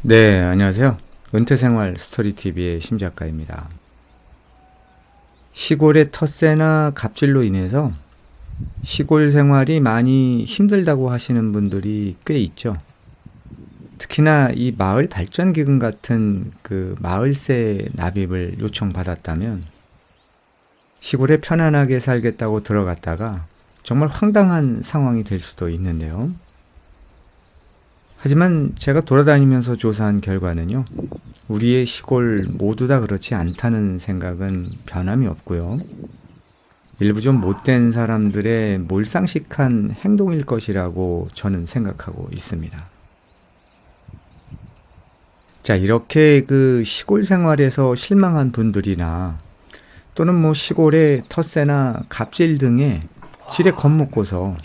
네, 안녕하세요. 은퇴생활 스토리TV의 심작가입니다. 시골의 텃세나 갑질로 인해서 시골 생활이 많이 힘들다고 하시는 분들이 꽤 있죠. 특히나 이 마을 발전기금 같은 그 마을세 납입을 요청받았다면 시골에 편안하게 살겠다고 들어갔다가 정말 황당한 상황이 될 수도 있는데요. 하지만 제가 돌아다니면서 조사한 결과는요, 우리의 시골 모두 다 그렇지 않다는 생각은 변함이 없고요. 일부 좀 못된 사람들의 몰상식한 행동일 것이라고 저는 생각하고 있습니다. 자, 이렇게 그 시골 생활에서 실망한 분들이나 또는 뭐 시골의 텃세나 갑질 등의 지레 겁먹고서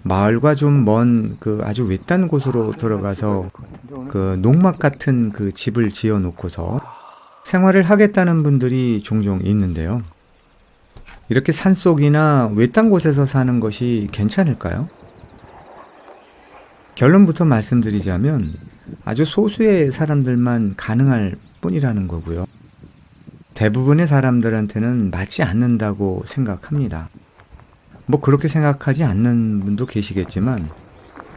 마을과 좀 먼 그 아주 외딴 곳으로 들어가서 그 농막 같은 그 집을 지어 놓고서 생활을 하겠다는 분들이 종종 있는데요. 이렇게 산속이나 외딴 곳에서 사는 것이 괜찮을까요? 결론부터 말씀드리자면 아주 소수의 사람들만 가능할 뿐이라는 거고요. 대부분의 사람들한테는 맞지 않는다고 생각합니다. 뭐 그렇게 생각하지 않는 분도 계시겠지만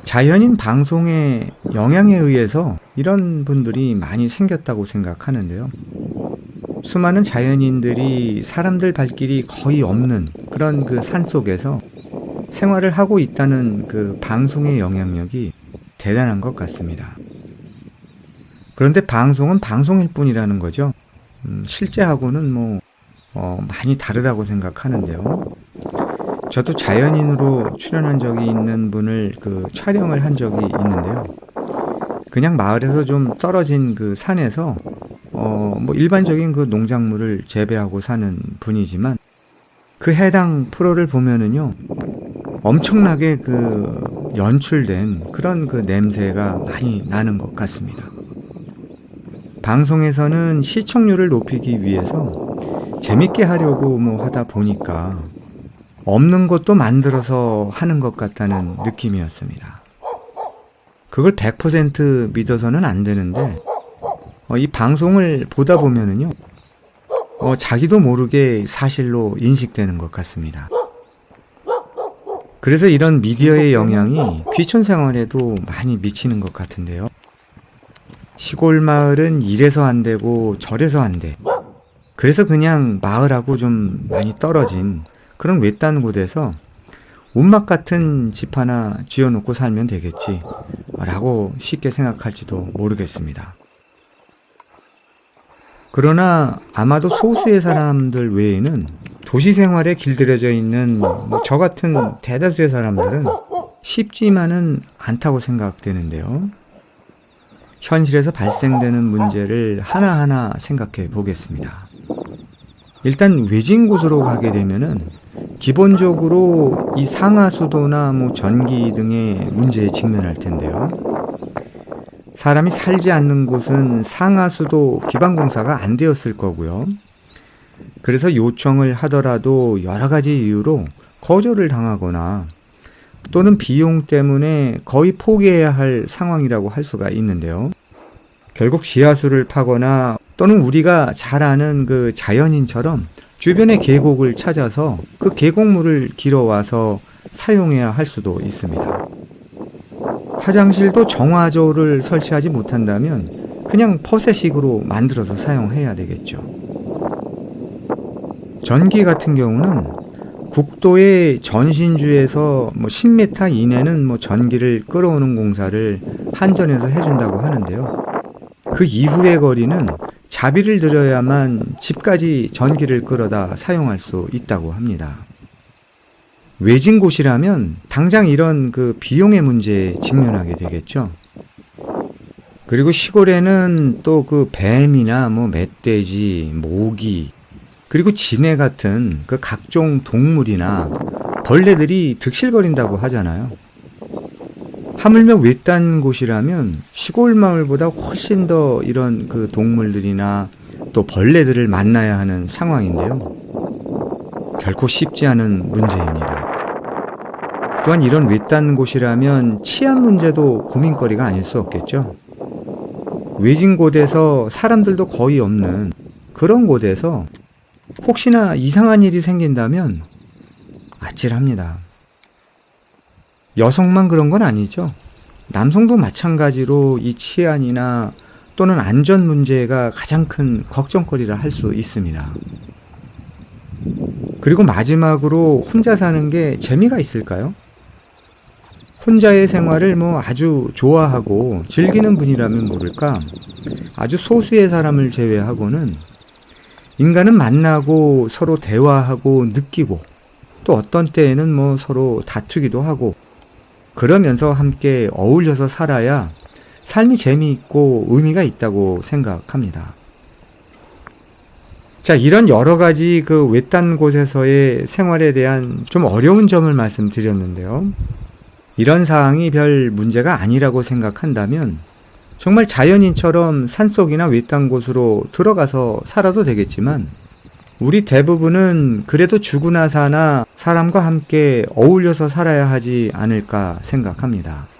자연인 방송의 영향에 의해서 이런 분들이 많이 생겼다고 생각하는데요. 수많은 자연인들이 사람들 발길이 거의 없는 그런 그 산속에서 생활을 하고 있다는 그 방송의 영향력이 대단한 것 같습니다. 그런데 방송은 방송일 뿐이라는 거죠. 실제하고는 많이 다르다고 생각하는데요. 저도 자연인으로 출연한 적이 있는 분을 촬영을 한 적이 있는데요. 그냥 마을에서 좀 떨어진 그 산에서 일반적인 그 농작물을 재배하고 사는 분이지만 그 해당 프로를 보면은요, 엄청나게 그 연출된 그런 그 냄새가 많이 나는 것 같습니다. 방송에서는 시청률을 높이기 위해서 재밌게 하려고 하다 보니까 없는 것도 만들어서 하는 것 같다는 느낌이었습니다. 그걸 100% 믿어서는 안 되는데 이 방송을 보다 보면은요, 자기도 모르게 사실로 인식되는 것 같습니다. 그래서 이런 미디어의 영향이 귀촌 생활에도 많이 미치는 것 같은데요. 시골 마을은 이래서 안 되고 저래서 안 돼. 그래서 그냥 마을하고 좀 많이 떨어진 그런 외딴 곳에서 운막 같은 집 하나 지어놓고 살면 되겠지 라고 쉽게 생각할지도 모르겠습니다. 그러나 아마도 소수의 사람들 외에는 도시 생활에 길들여져 있는 저 같은 대다수의 사람들은 쉽지만은 않다고 생각되는데요. 현실에서 발생되는 문제를 하나하나 생각해 보겠습니다. 일단 외진 곳으로 가게 되면은 기본적으로 이 상하수도나 전기 등의 문제에 직면할 텐데요. 사람이 살지 않는 곳은 상하수도 기반공사가 안 되었을 거고요. 그래서 요청을 하더라도 여러 가지 이유로 거절을 당하거나 또는 비용 때문에 거의 포기해야 할 상황이라고 할 수가 있는데요. 결국 지하수를 파거나 또는 우리가 잘 아는 그 자연인처럼 주변의 계곡을 찾아서 그 계곡물을 길어와서 사용해야 할 수도 있습니다. 화장실도 정화조를 설치하지 못한다면 그냥 퍼세식으로 만들어서 사용해야 되겠죠. 전기 같은 경우는 국도의 전신주에서 10m 이내는 전기를 끌어오는 공사를 한전에서 해준다고 하는데요. 그 이후의 거리는 자비를 들여야만 집까지 전기를 끌어다 사용할 수 있다고 합니다. 외진 곳이라면 당장 이런 그 비용의 문제에 직면하게 되겠죠. 그리고 시골에는 또 그 뱀이나 멧돼지, 모기, 그리고 지네 같은 그 각종 동물이나 벌레들이 득실거린다고 하잖아요. 하물며 외딴 곳이라면 시골 마을보다 훨씬 더 이런 그 동물들이나 또 벌레들을 만나야 하는 상황인데요. 결코 쉽지 않은 문제입니다. 또한 이런 외딴 곳이라면 치안 문제도 고민거리가 아닐 수 없겠죠. 외진 곳에서 사람들도 거의 없는 그런 곳에서 혹시나 이상한 일이 생긴다면 아찔합니다. 여성만 그런 건 아니죠. 남성도 마찬가지로 이 치안이나 또는 안전 문제가 가장 큰 걱정거리라 할 수 있습니다. 그리고 마지막으로 혼자 사는 게 재미가 있을까요? 혼자의 생활을 아주 좋아하고 즐기는 분이라면 모를까, 아주 소수의 사람을 제외하고는 인간은 만나고 서로 대화하고 느끼고 또 어떤 때에는 서로 다투기도 하고 그러면서 함께 어울려서 살아야 삶이 재미있고 의미가 있다고 생각합니다. 자, 이런 여러 가지 그 외딴 곳에서의 생활에 대한 좀 어려운 점을 말씀드렸는데요. 이런 사항이 별 문제가 아니라고 생각한다면 정말 자연인처럼 산속이나 외딴 곳으로 들어가서 살아도 되겠지만 우리 대부분은 그래도 죽으나 사나 사람과 함께 어울려서 살아야 하지 않을까 생각합니다.